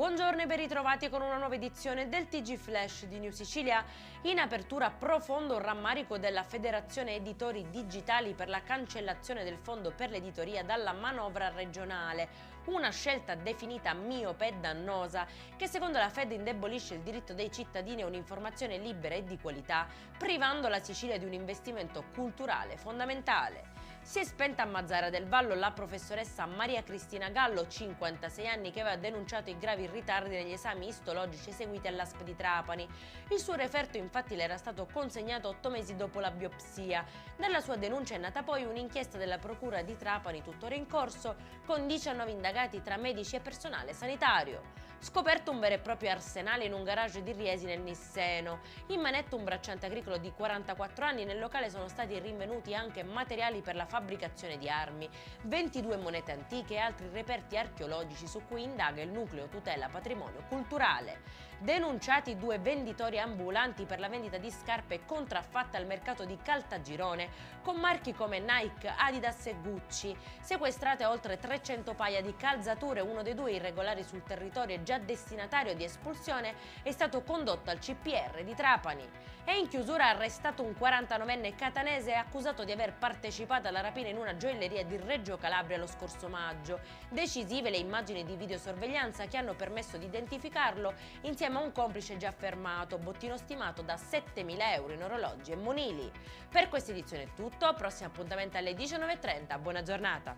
Buongiorno e ben ritrovati con una nuova edizione del TG Flash di New Sicilia. In apertura profondo rammarico della Federazione Editori Digitali per la cancellazione del fondo per l'editoria dalla manovra regionale, una scelta definita miope e dannosa che secondo la Fed indebolisce il diritto dei cittadini a un'informazione libera e di qualità, privando la Sicilia di un investimento culturale fondamentale. Si è spenta a Mazara del Vallo la professoressa Maria Cristina Gallo, 56 anni, che aveva denunciato i gravi ritardi negli esami istologici eseguiti all'ASP di Trapani. Il suo referto infatti le era stato consegnato 8 mesi dopo la biopsia. Dalla sua denuncia è nata poi un'inchiesta della Procura di Trapani tuttora in corso, con 19 indagati tra medici e personale sanitario. Scoperto un vero e proprio arsenale in un garage di Riesi nel Nisseno. In manetto un bracciante agricolo di 44 anni, nel locale sono stati rinvenuti anche materiali per la fabbricazione di armi, 22 monete antiche e altri reperti archeologici su cui indaga il nucleo tutela patrimonio culturale. Denunciati 2 venditori ambulanti per la vendita di scarpe contraffatte al mercato di Caltagirone con marchi come Nike, Adidas e Gucci. Sequestrate oltre 300 paia di calzature, uno dei 2 irregolari sul territorio e già destinatario di espulsione è stato condotto al CPR di Trapani. E in chiusura arrestato un 49enne catanese accusato di aver partecipato alla rapina in una gioielleria di Reggio Calabria lo scorso maggio. Decisive le immagini di videosorveglianza che hanno permesso di identificarlo insieme a un complice già fermato, bottino stimato da 7.000 euro in orologi e monili. Per questa edizione è tutto, prossimo appuntamento alle 19:30, buona giornata!